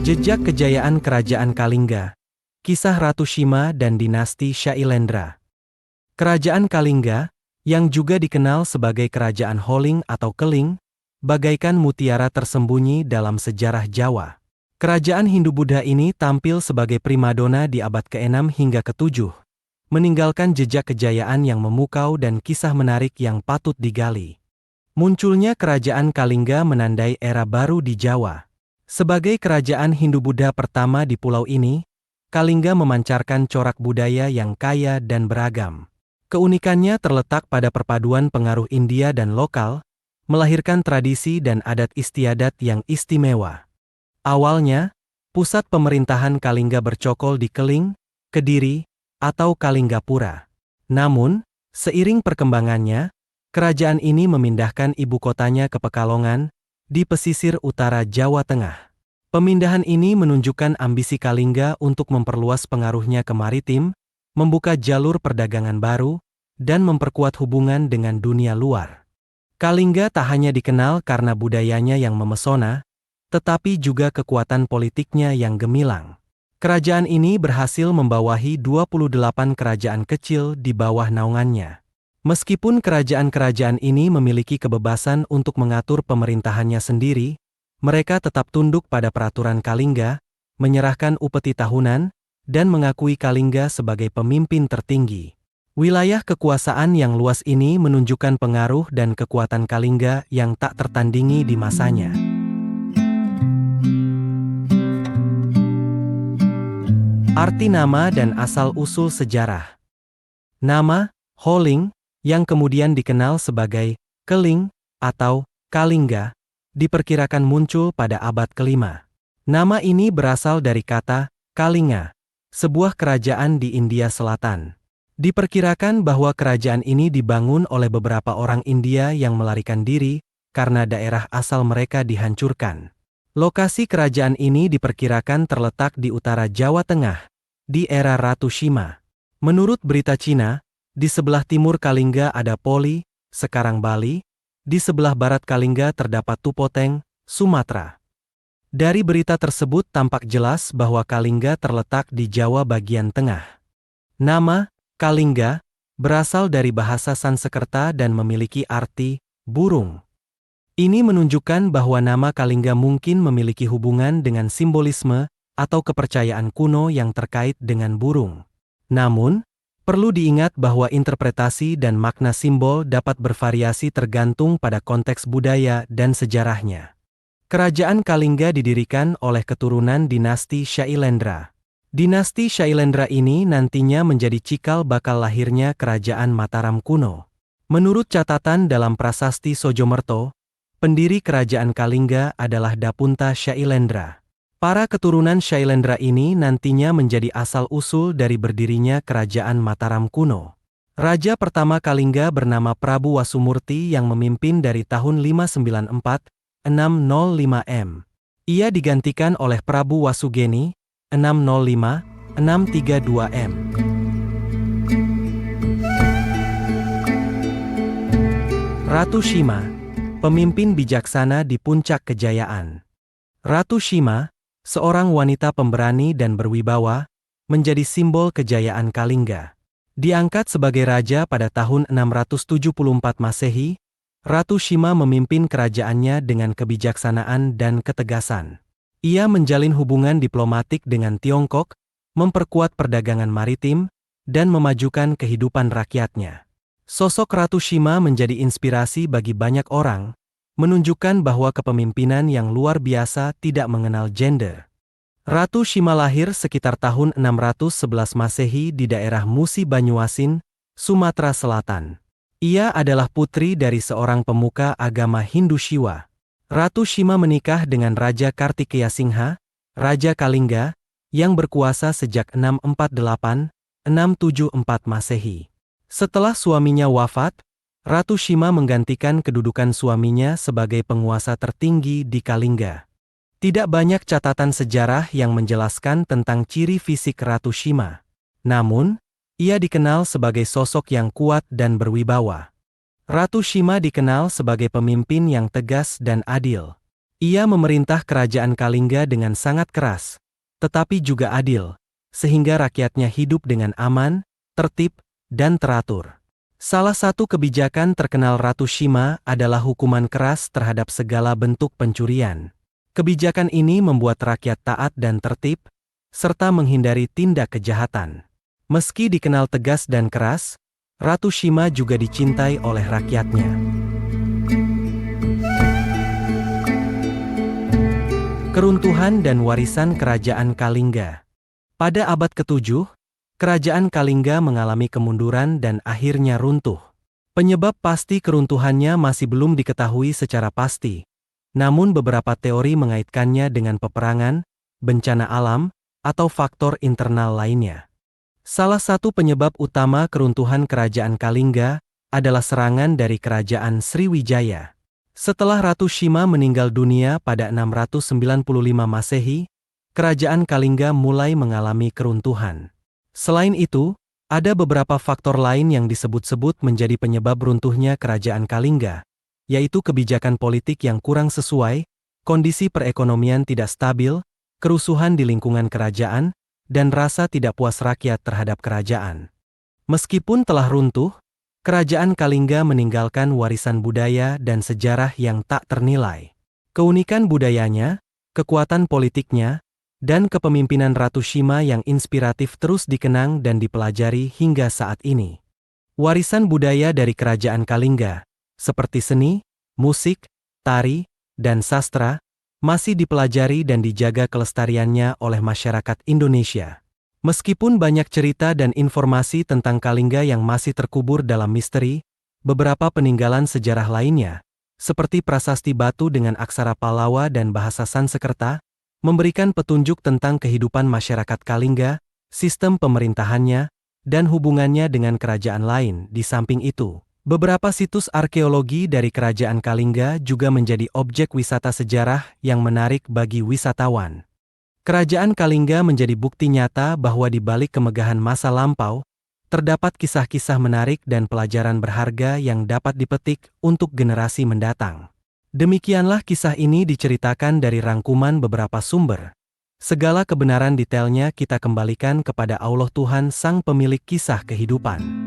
Jejak kejayaan Kerajaan Kalingga. Kisah Ratu Shima dan Dinasti Shailendra. Kerajaan Kalingga, yang juga dikenal sebagai Kerajaan Holing atau Keling, bagaikan mutiara tersembunyi dalam sejarah Jawa. Kerajaan Hindu-Buddha ini tampil sebagai primadona di abad ke-6 hingga ke-7, meninggalkan jejak kejayaan yang memukau dan kisah menarik yang patut digali. Munculnya Kerajaan Kalingga menandai era baru di Jawa. Sebagai kerajaan Hindu-Buddha pertama di pulau ini, Kalingga memancarkan corak budaya yang kaya dan beragam. Keunikannya terletak pada perpaduan pengaruh India dan lokal, melahirkan tradisi dan adat istiadat yang istimewa. Awalnya, pusat pemerintahan Kalingga bercokol di Keling, Kediri, atau Kalinggapura. Namun, seiring perkembangannya, kerajaan ini memindahkan ibu kotanya ke Pekalongan, di pesisir utara Jawa Tengah. Pemindahan ini menunjukkan ambisi Kalingga untuk memperluas pengaruhnya ke maritim, membuka jalur perdagangan baru, dan memperkuat hubungan dengan dunia luar. Kalingga tak hanya dikenal karena budayanya yang memesona, tetapi juga kekuatan politiknya yang gemilang. Kerajaan ini berhasil membawahi 28 kerajaan kecil di bawah naungannya. Meskipun kerajaan-kerajaan ini memiliki kebebasan untuk mengatur pemerintahannya sendiri, mereka tetap tunduk pada peraturan Kalingga, menyerahkan upeti tahunan, dan mengakui Kalingga sebagai pemimpin tertinggi. Wilayah kekuasaan yang luas ini menunjukkan pengaruh dan kekuatan Kalingga yang tak tertandingi di masanya. Arti nama dan asal-usul sejarah. Nama, Holing, yang kemudian dikenal sebagai Keling atau Kalingga, diperkirakan muncul pada abad ke-5. Nama ini berasal dari kata Kalinga, sebuah kerajaan di India Selatan. Diperkirakan bahwa kerajaan ini dibangun oleh beberapa orang India yang melarikan diri karena daerah asal mereka dihancurkan. Lokasi kerajaan ini diperkirakan terletak di utara Jawa Tengah, di era Ratu Shima. Menurut berita Cina, di sebelah timur Kalingga ada Poli, sekarang Bali, di sebelah barat Kalingga terdapat Tupoteng, Sumatera. Dari berita tersebut tampak jelas bahwa Kalingga terletak di Jawa bagian tengah. Nama, Kalingga, berasal dari bahasa Sanskerta dan memiliki arti burung. Ini menunjukkan bahwa nama Kalingga mungkin memiliki hubungan dengan simbolisme atau kepercayaan kuno yang terkait dengan burung. Namun, perlu diingat bahwa interpretasi dan makna simbol dapat bervariasi tergantung pada konteks budaya dan sejarahnya. Kerajaan Kalingga didirikan oleh keturunan dinasti Shailendra. Dinasti Shailendra ini nantinya menjadi cikal bakal lahirnya kerajaan Mataram kuno. Menurut catatan dalam prasasti Sojomerto, pendiri kerajaan Kalingga adalah Dapunta Shailendra. Para keturunan Shailendra ini nantinya menjadi asal-usul dari berdirinya kerajaan Mataram kuno. Raja pertama Kalingga bernama Prabu Wasumurti yang memimpin dari tahun 594-605 M. Ia digantikan oleh Prabu Wasugeni, 605-632 M. Ratu Shima, pemimpin bijaksana di puncak kejayaan. Ratu Shima, seorang wanita pemberani dan berwibawa, menjadi simbol kejayaan Kalingga. Diangkat sebagai raja pada tahun 674 Masehi, Ratu Shima memimpin kerajaannya dengan kebijaksanaan dan ketegasan. Ia menjalin hubungan diplomatik dengan Tiongkok, memperkuat perdagangan maritim, dan memajukan kehidupan rakyatnya. Sosok Ratu Shima menjadi inspirasi bagi banyak orang, menunjukkan bahwa kepemimpinan yang luar biasa tidak mengenal gender. Ratu Shima lahir sekitar tahun 611 Masehi di daerah Musi Banyuasin, Sumatera Selatan. Ia adalah putri dari seorang pemuka agama Hindu Shiva. Ratu Shima menikah dengan Raja Kartikeya-singha, Raja Kalingga, yang berkuasa sejak 648-674 Masehi. Setelah suaminya wafat, Ratu Shima menggantikan kedudukan suaminya sebagai penguasa tertinggi di Kalingga. Tidak banyak catatan sejarah yang menjelaskan tentang ciri fisik Ratu Shima. Namun, ia dikenal sebagai sosok yang kuat dan berwibawa. Ratu Shima dikenal sebagai pemimpin yang tegas dan adil. Ia memerintah kerajaan Kalingga dengan sangat keras, tetapi juga adil, sehingga rakyatnya hidup dengan aman, tertib, dan teratur. Salah satu kebijakan terkenal Ratu Shima adalah hukuman keras terhadap segala bentuk pencurian. Kebijakan ini membuat rakyat taat dan tertib, serta menghindari tindak kejahatan. Meski dikenal tegas dan keras, Ratu Shima juga dicintai oleh rakyatnya. Keruntuhan dan warisan Kerajaan Kalingga. Pada abad ke-7, Kerajaan Kalingga mengalami kemunduran dan akhirnya runtuh. Penyebab pasti keruntuhannya masih belum diketahui secara pasti. Namun beberapa teori mengaitkannya dengan peperangan, bencana alam, atau faktor internal lainnya. Salah satu penyebab utama keruntuhan Kerajaan Kalingga adalah serangan dari Kerajaan Sriwijaya. Setelah Ratu Shima meninggal dunia pada 695 Masehi, Kerajaan Kalingga mulai mengalami keruntuhan. Selain itu, ada beberapa faktor lain yang disebut-sebut menjadi penyebab runtuhnya Kerajaan Kalingga, yaitu kebijakan politik yang kurang sesuai, kondisi perekonomian tidak stabil, kerusuhan di lingkungan kerajaan, dan rasa tidak puas rakyat terhadap kerajaan. Meskipun telah runtuh, Kerajaan Kalingga meninggalkan warisan budaya dan sejarah yang tak ternilai. Keunikan budayanya, kekuatan politiknya, dan kepemimpinan Ratu Shima yang inspiratif terus dikenang dan dipelajari hingga saat ini. Warisan budaya dari Kerajaan Kalingga, seperti seni, musik, tari, dan sastra, masih dipelajari dan dijaga kelestariannya oleh masyarakat Indonesia. Meskipun banyak cerita dan informasi tentang Kalingga yang masih terkubur dalam misteri, beberapa peninggalan sejarah lainnya, seperti prasasti batu dengan aksara Pallawa dan bahasa Sanskerta, memberikan petunjuk tentang kehidupan masyarakat Kalingga, sistem pemerintahannya, dan hubungannya dengan kerajaan lain. Di samping itu, beberapa situs arkeologi dari Kerajaan Kalingga juga menjadi objek wisata sejarah yang menarik bagi wisatawan. Kerajaan Kalingga menjadi bukti nyata bahwa di balik kemegahan masa lampau, terdapat kisah-kisah menarik dan pelajaran berharga yang dapat dipetik untuk generasi mendatang. Demikianlah kisah ini diceritakan dari rangkuman beberapa sumber. Segala kebenaran detailnya kita kembalikan kepada Allah Tuhan Sang Pemilik kisah kehidupan.